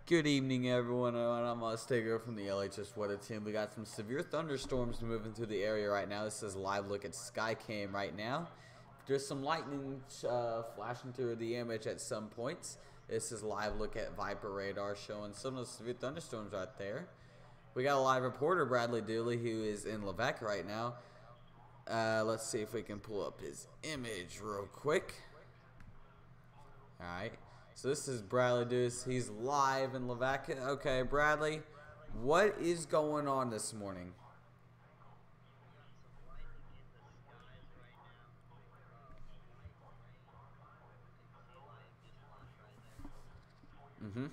Good evening, everyone. I'm Austin Daigle from the LHS Weather Team. We got some severe thunderstorms moving through the area right now. This is a live look at Skycam right now. There's some lightning flashing through the image at some points. This is a live look at Viper radar showing some of the severe thunderstorms right there. We got a live reporter, Bradley Dooley, who is in Lavaca right now. Let's see if we can pull up his image real quick. Alright, so this is Bradley Deuce. He's live in Lavaca. Okay, Bradley, what is going on this morning? Mm-hmm.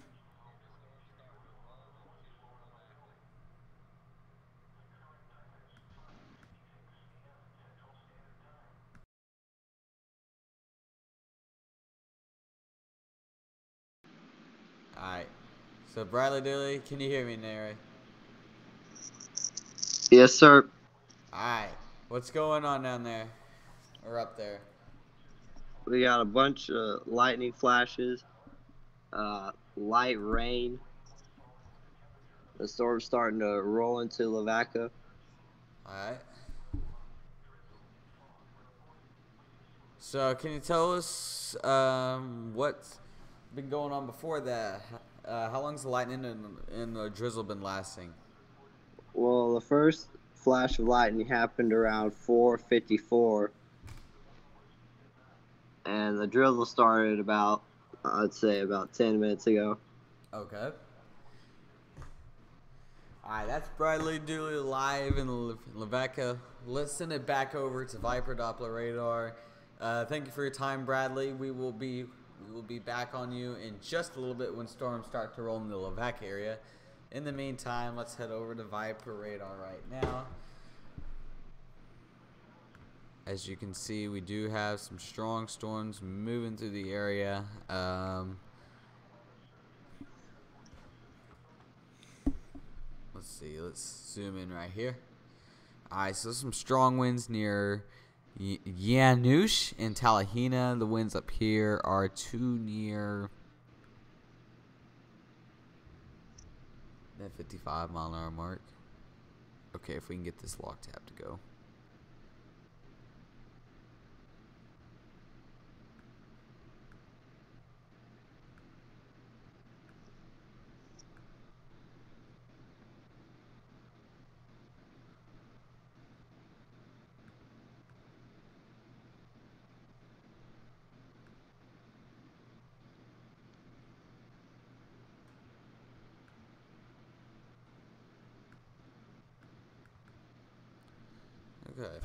Alright, so Bradley Dooley, can you hear me, Nary? Yes, sir. Alright, what's going on down there? Or up there? We got a bunch of lightning flashes, light rain. The storm's starting to roll into Lavaca. Alright. So, can you tell us what's been going on before that? How long's the lightning and the drizzle been lasting? Well, the first flash of lightning happened around 4:54, and the drizzle started about, I'd say, about 10 minutes ago. Okay. Alright, that's Bradley Dooley live in Lavaca. Let's send it back over to Viper Doppler radar. Thank you for your time, Bradley. We will be back on you in just a little bit when storms start to roll in the Lavaca area. In the meantime, let's head over to Viper radar right now. As you can see, we do have some strong storms moving through the area. Let's see, let's zoom in right here. Alright, so some strong winds near Yanush and Talahina. The winds up here are too near that 55-mile-an-hour mark. Okay, if we can get this lock tab to go. Okay,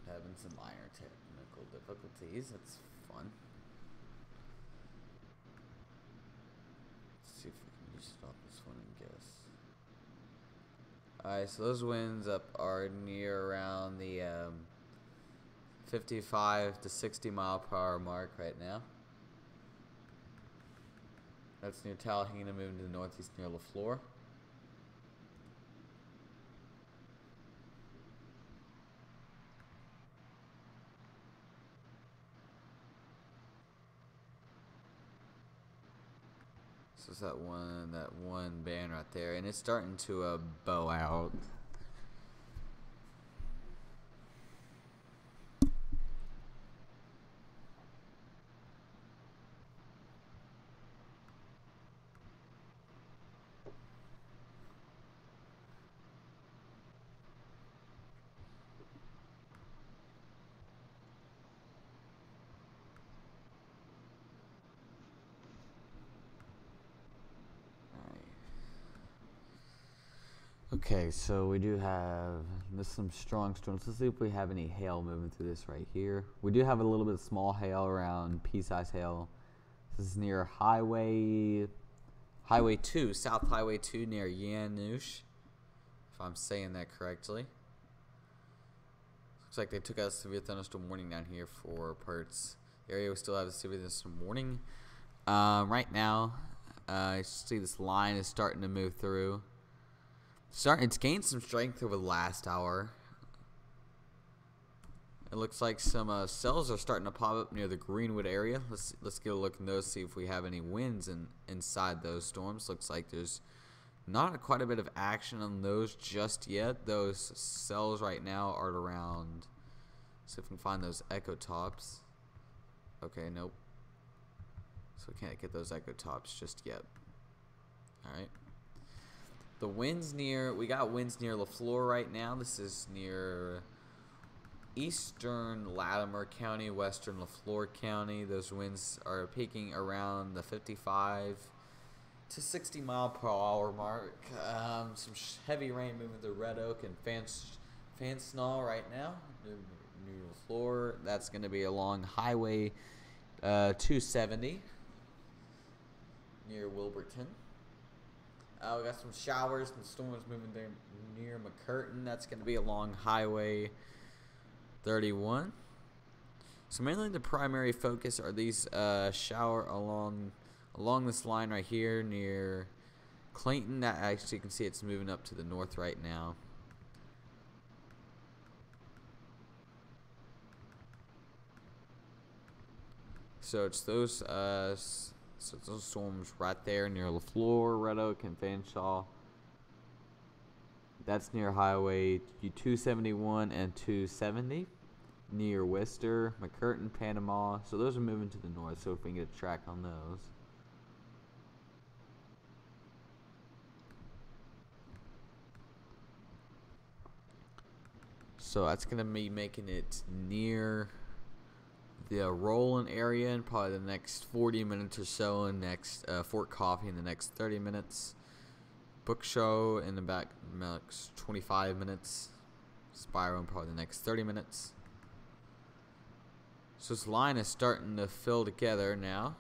having some minor technical difficulties. That's fun. Let's see if we can just stop this one and guess. Alright, so those winds up are near around the 55 to 60 mile per hour mark right now. That's near Talahina, moving to the northeast near LaFleur. So it's that one band right there, and it's starting to bow out. Okay, so we do have some strong storms. Let's see if we have any hail moving through this right here. We do have a little bit of small hail around pea-sized hail. This is near Highway 2, South Highway 2 near Yanush, if I'm saying that correctly. Looks like they took out a severe thunderstorm warning down here for parts. The area we still have a severe thunderstorm warning. Right now, you see this line is starting to move through. It's gained some strength over the last hour. It looks like some cells are starting to pop up near the Greenwood area. Let's get a look in those, see if we have any winds inside those storms. Looks like there's not quite a bit of action on those just yet. Those cells right now are around. See if we can find those echo tops. Okay, nope. So we can't get those echo tops just yet. Alright. The winds we got winds near LaFleur right now. This is near eastern Latimer County, western LaFleur County. Those winds are peaking around the 55 to 60 mile per hour mark. Some heavy rain moving through Red Oak and Fansnaw right now. New LaFleur. That's going to be along Highway 270 near Wilburton. We got some showers and storms moving there near McCurtain. That's going to be along Highway 31. So mainly the primary focus are these shower along this line right here near Clayton. That actually you can see it's moving up to the north right now. So it's those storms right there near LaFleur, Red Oak, and Fanshawe. That's near Highway 271 and 270 near Worcester, McCurtain, Panama. So those are moving to the north, so if we can get a track on those. So that's going to be making it near the Roland area in probably the next 40 minutes or so, and next Fort Coffee in the next 30 minutes. Book Show in the back next 25 minutes. Spiro in probably the next 30 minutes. So this line is starting to fill together now.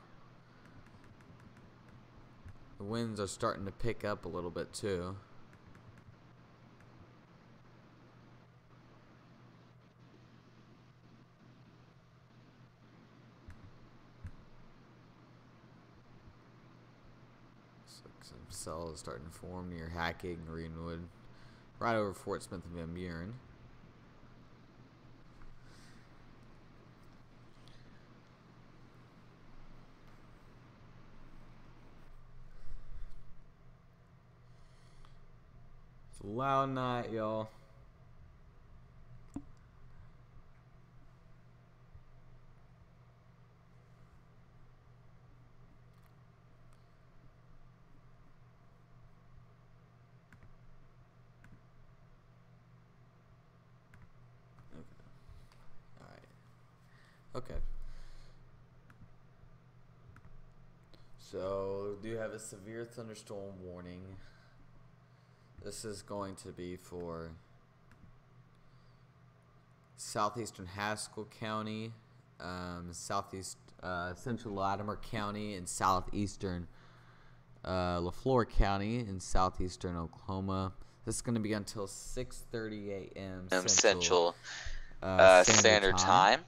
The winds are starting to pick up a little bit too. Some cells starting to form near Hackett and Greenwood, right over Fort Smith and Van Buren. It's a loud night, y'all. Okay. So, we do have a severe thunderstorm warning. This is going to be for southeastern Haskell County, southeast central Latimer County, and southeastern LaFleur County in southeastern Oklahoma. This is going to be until 6:30 a.m. Central Standard Time.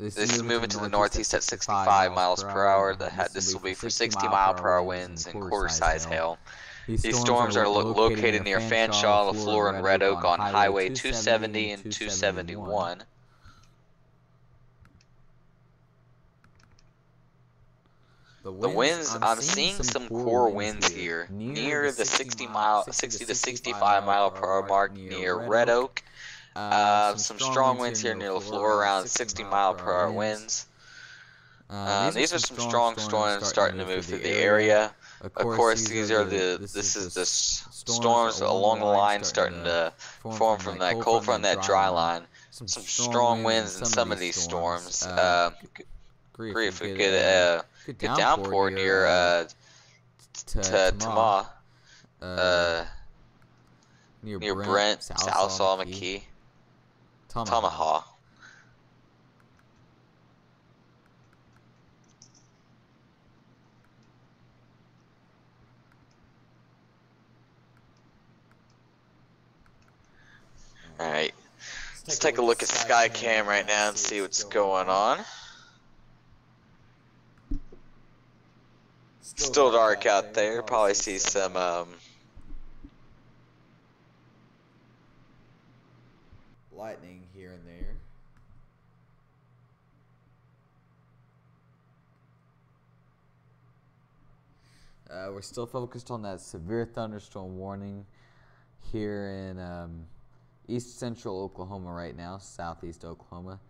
This is moving to the northeast at 65 miles per hour. This will be for 60 mile per hour winds and quarter size hail. These storms are located near Fanshawe, LaFleur, and Red Oak on Highway 270 and 271. The winds, I'm seeing some core winds here near the 60 to 65 mile per hour mark near Red Oak. Some strong winds here near LaFleur, around 60 mile per hour winds. These are some strong storms starting to move through the area. Of course, this is the storms along the line starting to form from that cold front, that dry line. Some strong winds in some of these storms. If we get a good downpour near Tama, near Brent, Southall, McKee, Tamaha. Alright, let's take a look at Skycam right now and see what's going on. Still dark out there, probably see some lightning here and there. We're still focused on that severe thunderstorm warning here in east central Oklahoma right now, southeast Oklahoma.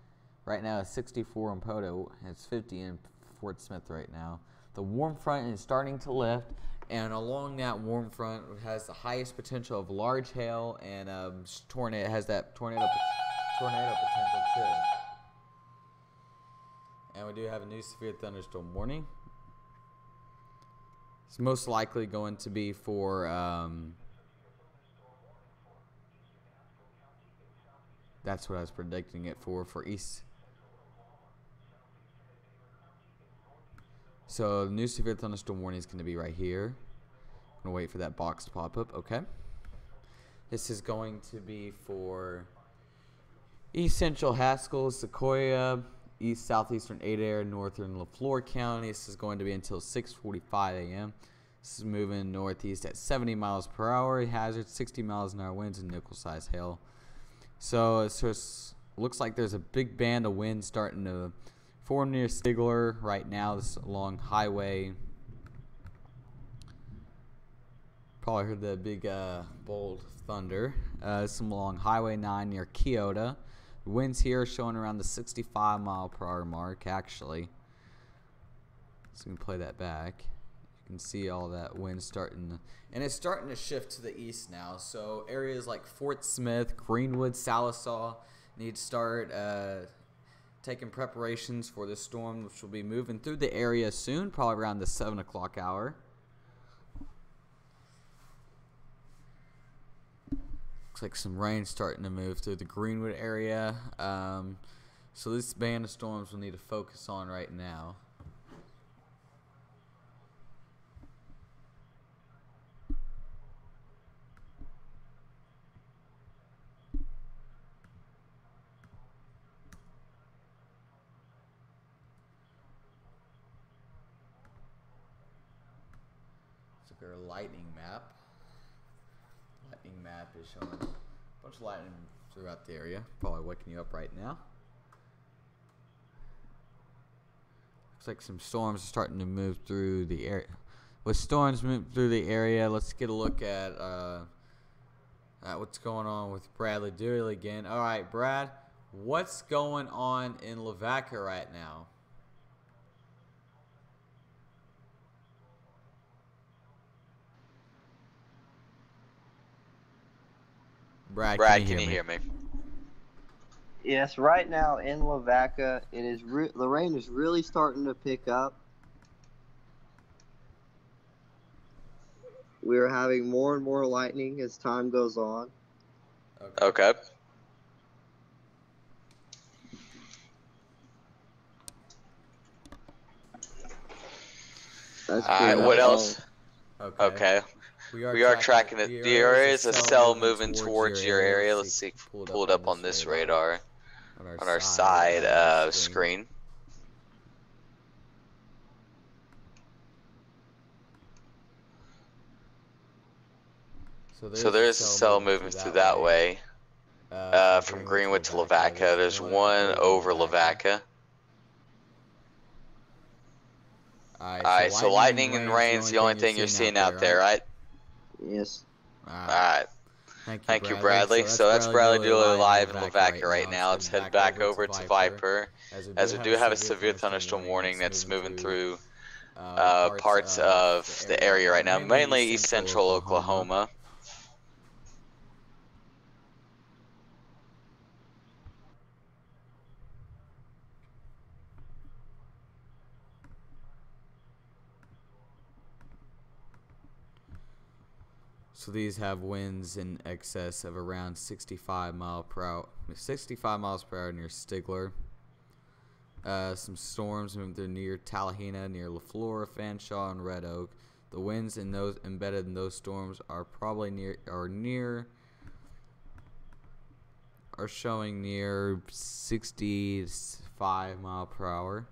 Right now it's 64 in Poto, and it's 50 in Fort Smith right now. The warm front is starting to lift, and along that warm front has the highest potential of large hail and tornado. It has that tornado potential too. And we do have a new severe thunderstorm warning. It's most likely going to be for that's what I was predicting it for east. So the new severe thunderstorm warning is going to be right here. I'm going to wait for that box to pop up. Okay. This is going to be for east central Haskell, Sequoia, east southeastern Adair, northern LaFleur County. This is going to be until 6:45 a.m. This is moving northeast at 70 miles per hour. Hazard 60 miles an hour winds and nickel-sized hail. So it just looks like there's a big band of wind starting to form near Stigler right now. This along highway. Probably heard the big bold thunder. Some along Highway 9 near Keota. The winds here are showing around the 65 mile per hour mark actually. So we can play that back. You can see all that wind starting, and it's starting to shift to the east now. So areas like Fort Smith, Greenwood, Salisaw need to start taking preparations for this storm, which will be moving through the area soon, probably around the 7 o'clock hour. Looks like some rain starting to move through the Greenwood area. So this band of storms we'll need to focus on right now. Our lightning map. Lightning map is showing a bunch of lightning throughout the area. Probably waking you up right now. Looks like some storms are starting to move through the area. With storms moving through the area, let's get a look at what's going on with Bradley Dooley again. All right, Brad, what's going on in Lavaca right now? Brad, can you hear me? Yes, right now in Lavaca, it is the rain is really starting to pick up. We are having more and more lightning as time goes on. Okay. That's what else? Okay. We are tracking it. The area is a cell moving towards your area. Let's see, pull it up on this radar on our side screen. So there's a cell moving through that way from Greenwood to Lavaca. There's one over Lavaca. Alright, so lightning and rain is the only thing you're seeing out there, right? Yes. Alright. Thank you, Bradley. So that's Bradley Dooley live in Lavaca right now. Let's head back over to Viper, as we do have a severe thunderstorm warning that's moving through parts of the area right now, mainly east central Oklahoma. So these have winds in excess of around 65 miles per hour near Stigler. Some storms moving through near Tallahena, near LaFleur, Fanshawe, and Red Oak. The winds in those embedded in those storms are probably showing near 65 miles per hour.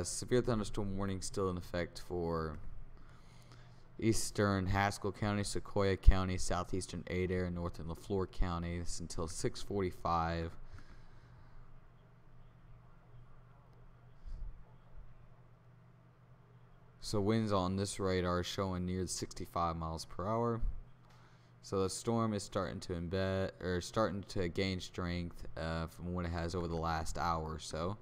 Severe thunderstorm warning still in effect for eastern Haskell County, Sequoia County, southeastern Adair, northern LaFleur County. This until 6:45. So winds on this radar are showing near 65 miles per hour. So the storm is starting to gain strength from what it has over the last hour or so.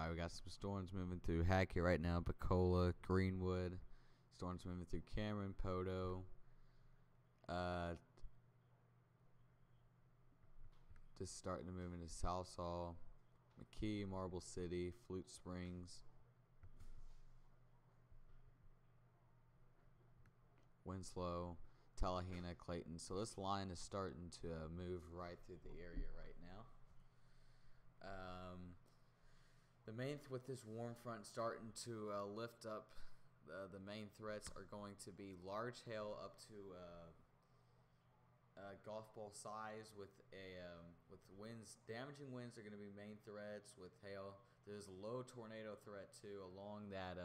We got some storms moving through Hackett right now, Bacola, Greenwood. Storms moving through Cameron, Podo. Just starting to move into Southall, McKee, Marble City, Flute Springs. Winslow, Tallahena, Clayton. So this line is starting to move right through the area right now. The main with this warm front starting to lift up, the main threats are going to be large hail up to golf ball size with winds. Damaging winds are going to be main threats with hail. There's a low tornado threat too along that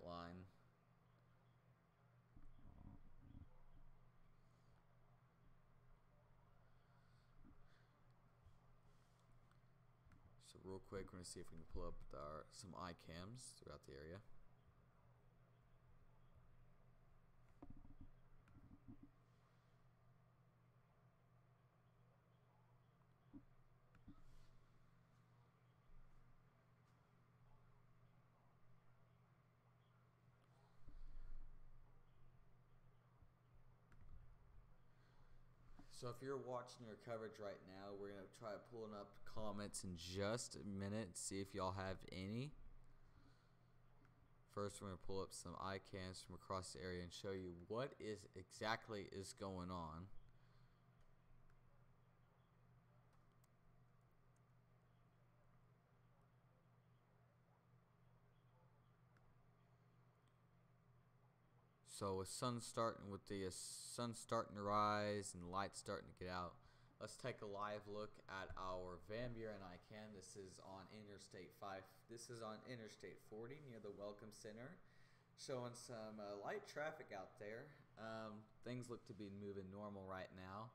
line. So real quick, we're going to see if we can pull up some iCams throughout the area. So if you're watching your coverage right now, we're going to try pulling up comments in just a minute and see if y'all have any. First, we're going to pull up some iCams from across the area and show you what exactly is going on. So with the sun starting to rise and lights starting to get out, let's take a live look at our Van Buren iCam. This is on Interstate 5. This is on Interstate 40 near the Welcome Center, showing some light traffic out there. Things look to be moving normal right now.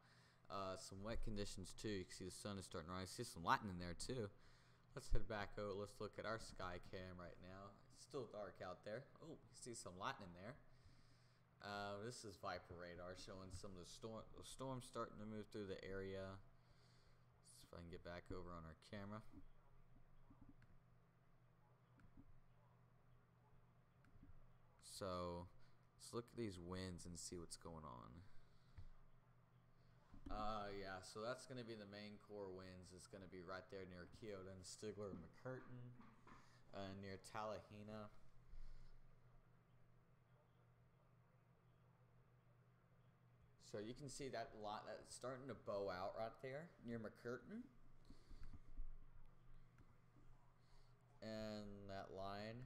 Some wet conditions too. You can see the sun is starting to rise. See some lightning there too. Let's head back over. Let's look at our sky cam right now. It's still dark out there. Oh, you see some lightning there. This is Viper radar showing some of the storms starting to move through the area. Let's see if I can get back over on our camera. So let's look at these winds and see what's going on. Yeah, so that's going to be the main core winds. It's going to be right there near Keota and Stigler and McCurtain, near Tallahena. So you can see that lot that's starting to bow out right there near McCurtain. And that line.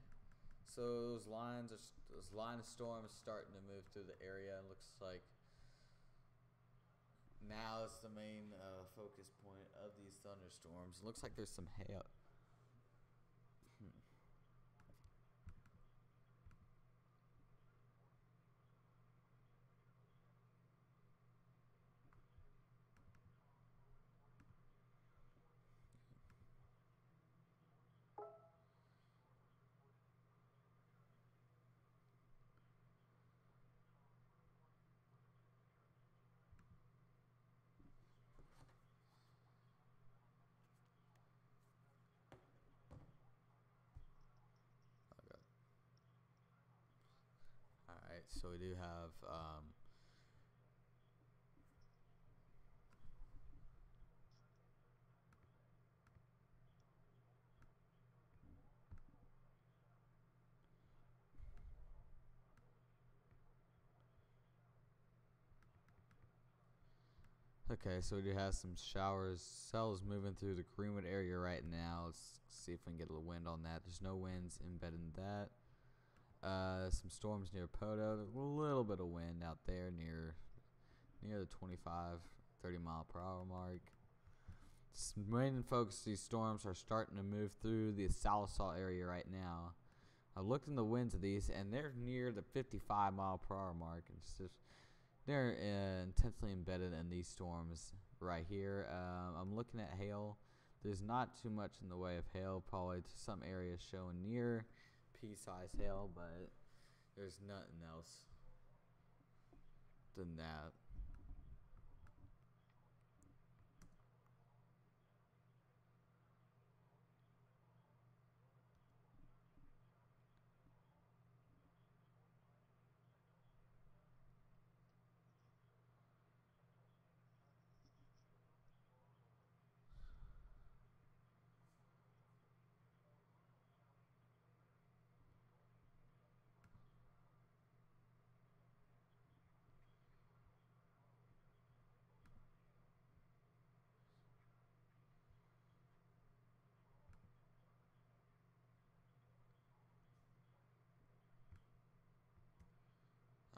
So those line of storms starting to move through the area. It looks like now is the main focus point of these thunderstorms. It looks like there's some hail. so we do have okay, so we do have some cells moving through the Greenwood area right now. Let's see if we can get a little wind on that. There's no winds embedded in that. Some storms near Poto. There's a little bit of wind out there near the 25, 30 mile per hour mark. Main focus of these storms are starting to move through the Sallisaw area right now. I looked in the winds of these, and they're near the 55 mile per hour mark. It's just they're intensely embedded in these storms right here. I'm looking at hail. There's not too much in the way of hail. Probably some areas showing near pea-sized hail, but there's nothing else than that.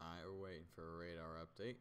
Alright, we're waiting for a radar update.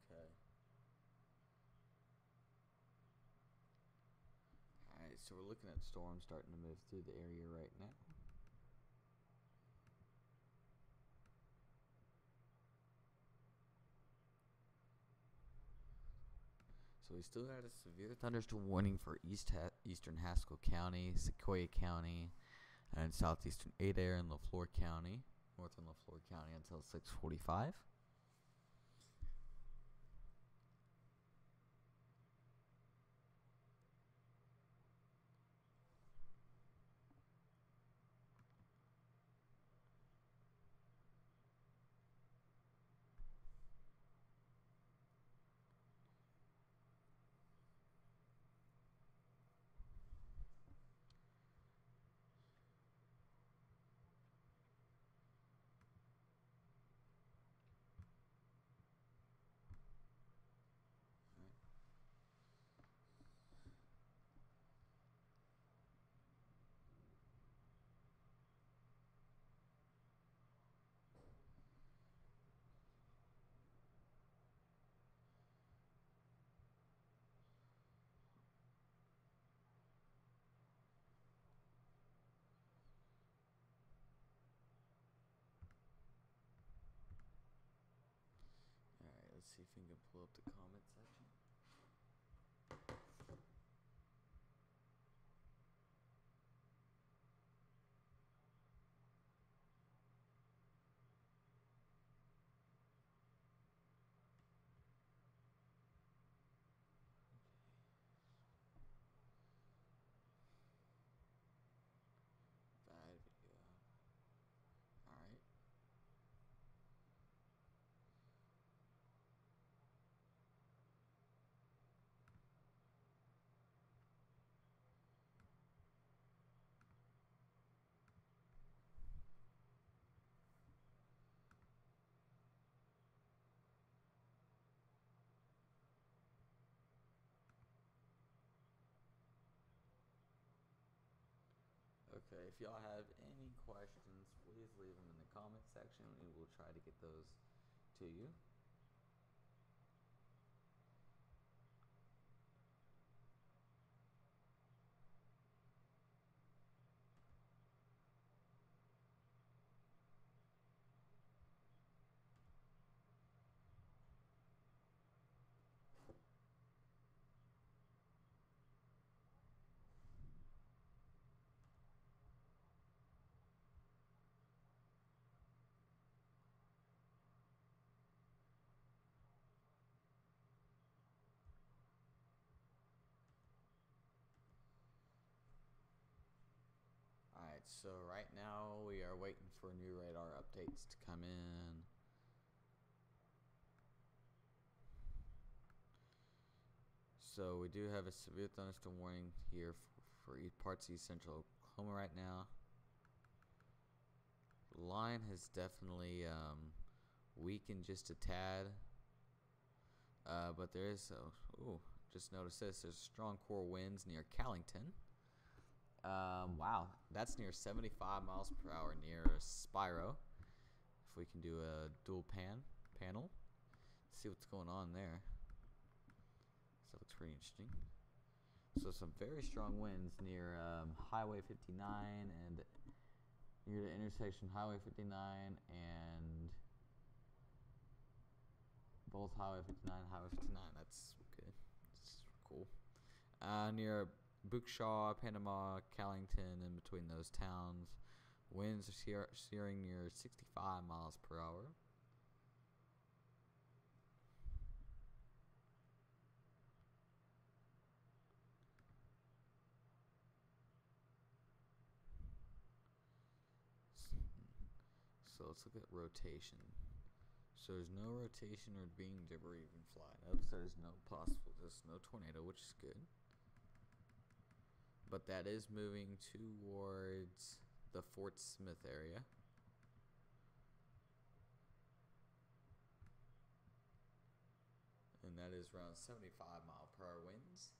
Okay. Alright, so we're looking at storms starting to move through the area right now. So we still got a severe thunderstorm warning for eastern Haskell County, Sequoia County, and southeastern Adair and LaFleur County, northern LaFleur County until 6:45. Alright, let's see if we can pull up the comment section. Bad video. Alright. Okay, if y'all have any questions, please leave them in the comment section and we'll try to get those to you. Alright, so right now we are waiting for new radar updates to come in. So we do have a severe thunderstorm warning here for parts of East Central Oklahoma right now. The line has definitely weakened just a tad. But there is, just notice this, there's strong core winds near Callington. Wow, that's near 75 miles per hour near Spiro. If we can do a dual panel, see what's going on there. So that looks pretty interesting. So some very strong winds near Highway 59 and near the intersection Highway 59 and both Highway 59 and Highway 59. That's good. That's cool. Near Bookshaw, Panama, Callington, in between those towns. Winds are steering near 65 miles per hour. So let's look at rotation. So there's no rotation or being debris even flying up. So there's no tornado, which is good. But that is moving towards the Fort Smith area. And that is around 75 mile per hour winds.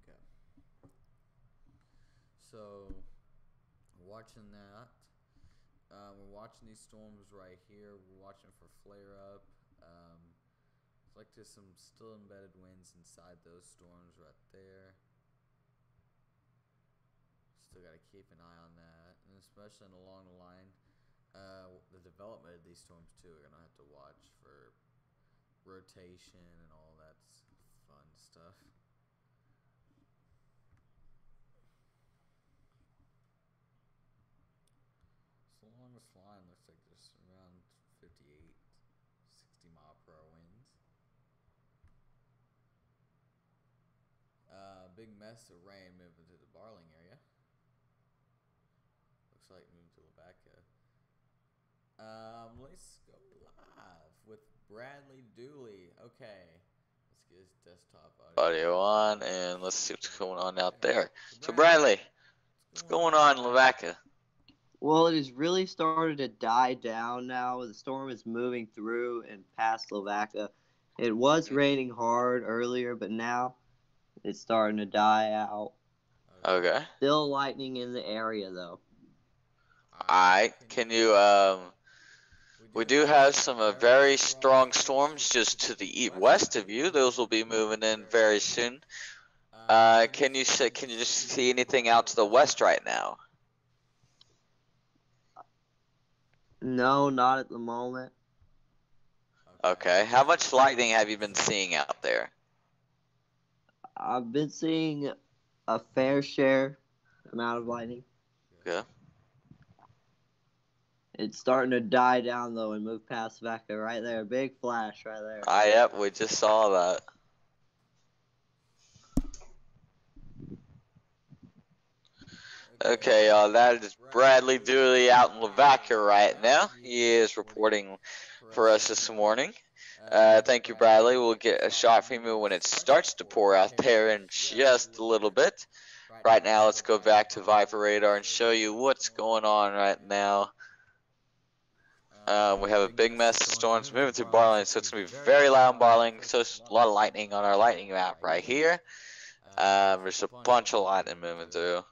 Okay. So, watching that. We're watching these storms right here. We're watching for flare up. It's like there's some still embedded winds inside those storms right there. Still got to keep an eye on that, and especially along the line, the development of these storms too. We're gonna have to watch for rotation and all that fun stuff. So along this line, looks like there's around 58, 60 mile per hour winds. Big mess of rain moving to the Barling area. Looks like moving to Lavaca. Let's go live with Bradley Dooley. Okay, let's get his desktop Audio on, and let's see what's going on out there. So Bradley, what's going on in Lavaca? Well, it has really started to die down now. The storm is moving through and past Lavaca. It was raining hard earlier, but now it's starting to die out. Okay. Still lightning in the area, though. Alright, can you, we do have some very strong storms just to the west of you. Those will be moving in very soon. Can you just see anything out to the west right now? No, not at the moment. Okay. How much lightning have you been seeing out there? I've been seeing a fair share amount of lightning. Okay. It's starting to die down, though, and move past Vaca right there. Big flash right there. Yep, we just saw that. Okay, that is Bradley Dooley out in Lavaca right now. He is reporting for us this morning. Thank you, Bradley. We'll get a shot from you when it starts to pour out there in just a little bit. Right now, let's go back to Viper Radar and show you what's going on right now. We have a big mess of storms moving through Barling, so it's going to be very loud in Barling. So it's a lot of lightning on our lightning map right here. There's a bunch of lightning moving through,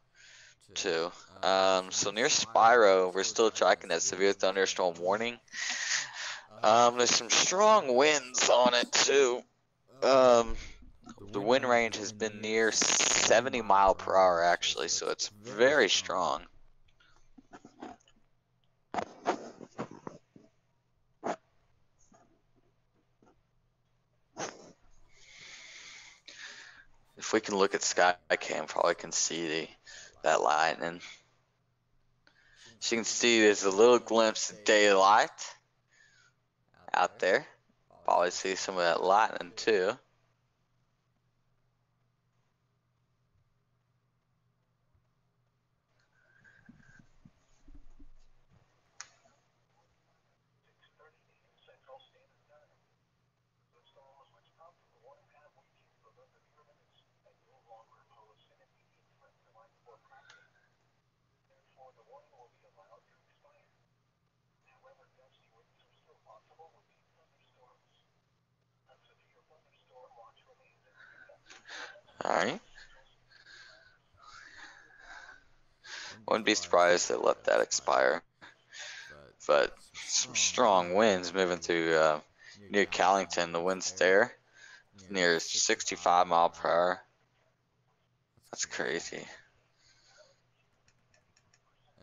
too. So near Spyro, we're still tracking that severe thunderstorm warning. There's some strong winds on it, too. The wind range has been near 70 mile per hour, actually, so it's very strong. If we can look at Skycam, probably can see that lightning. As you can see, there's a little glimpse of daylight out there. Probably see some of that lightning too. Alright. Wouldn't be surprised they let that expire. But some strong winds moving through near Callington. The wind's there near 65 mile per hour. That's crazy.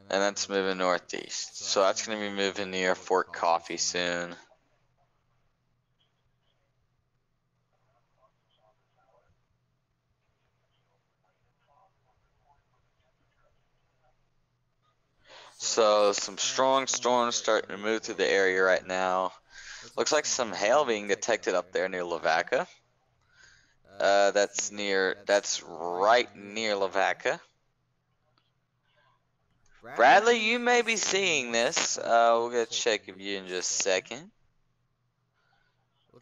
And that's moving northeast. So that's going to be moving near Fort Coffee soon. So some strong storms starting to move through the area right now. Looks like some hail being detected up there near Lavaca. That's right near Lavaca. Bradley, you may be seeing this. We'll get a check of you in just a second.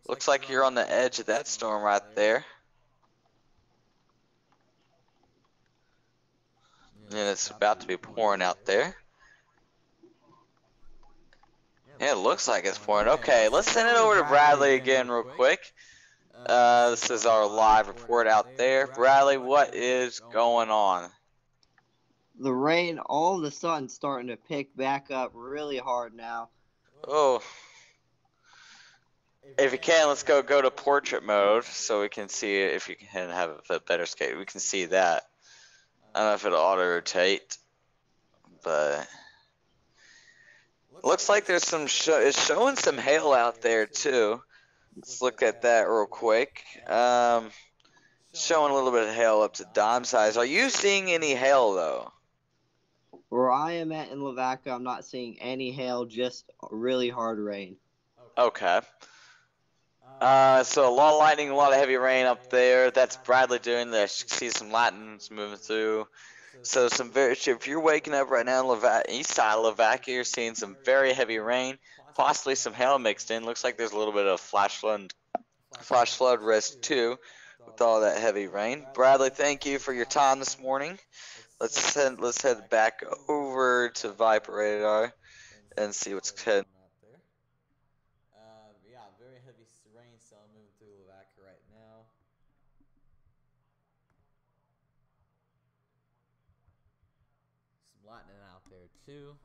Looks like you're on the edge of that storm right there. And it's about to be pouring out there. Yeah, it looks like it's pouring. Okay, let's send it over to Bradley again real quick. This is our live report out there. Bradley, what is going on? The rain all of a sudden starting to pick back up really hard now. Oh. If you can, let's go to portrait mode so we can see it. If you can have a better skate, we can see that. I don't know if it'll auto-rotate, but looks like there's some it's showing some hail out there too. Let's look at that real quick. Showing a little bit of hail up to dime size. Are you seeing any hail though? Where I am at in Lavaca, I'm not seeing any hail, just really hard rain. Okay. So a lot of lightning, a lot of heavy rain up there. That's Bradley doing this. You can see some lightning's moving through. So if you're waking up right now in east side of Lavaca, you're seeing some very heavy rain, possibly some hail mixed in. Looks like there's a little bit of flash flood risk too, with all that heavy rain. Bradley, thank you for your time this morning. Let's head back over to Viper Radar and see what's heading. Yeah, very heavy rain cell moving through Lavaca right now. Some lightning out there too.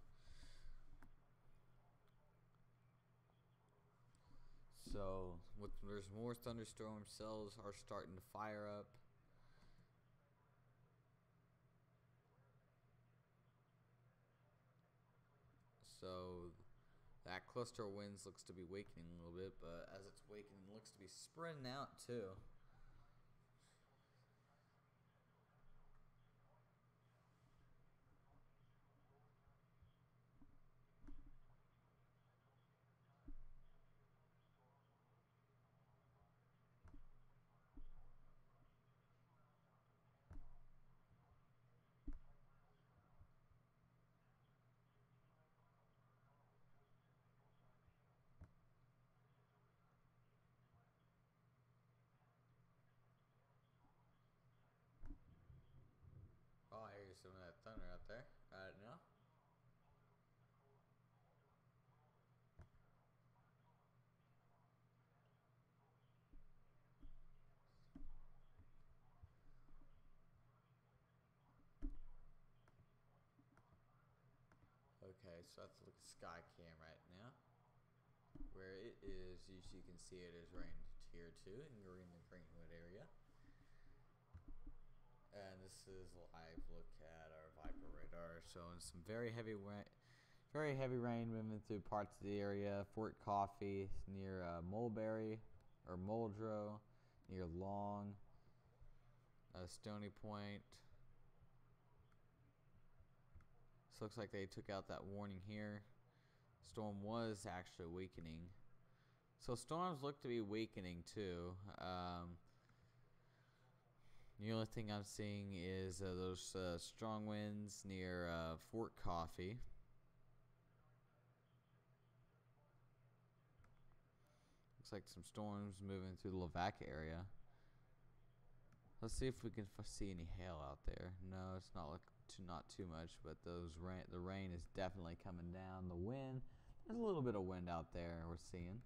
So there's more thunderstorm cells are starting to fire up. So that cluster of winds looks to be weakening a little bit, but as it's weakening, it looks to be spreading out too. some of that thunder out there right now. Okay, so let's look at Skycam right now. Where it is, as you can see, it is rained tier 2 in the Greenwood area. And this is a live look at our Viper radar, showing some very heavy rain moving through parts of the area. Fort Coffee near Mulberry or Muldrow, near Long, Stony Point. This looks like they took out that warning here. Storm was actually weakening. So storms look to be weakening too. The only thing I'm seeing is those strong winds near Fort Coffee. Looks like some storms moving through the Lavaca area. Let's see if we can see any hail out there. No, it's not too much, but the rain is definitely coming down. The wind, there's a little bit of wind out there we're seeing.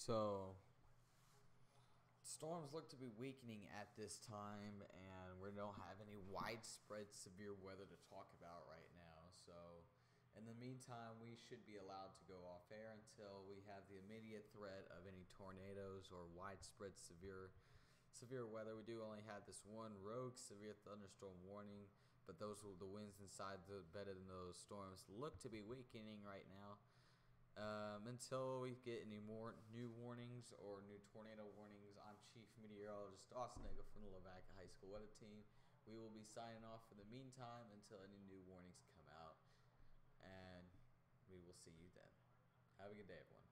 So, storms look to be weakening at this time, and we don't have any widespread severe weather to talk about right now. So, in the meantime, we should be allowed to go off air until we have the immediate threat of any tornadoes or widespread severe weather. We do only have this one rogue severe thunderstorm warning, but the winds inside the bed of those storms look to be weakening right now. Until we get any more new warnings or new tornado warnings, I'm Chief Meteorologist Austin Daigle from the Lavaca High School Weather Team. We will be signing off for the meantime until any new warnings come out, and we will see you then. Have a good day, everyone.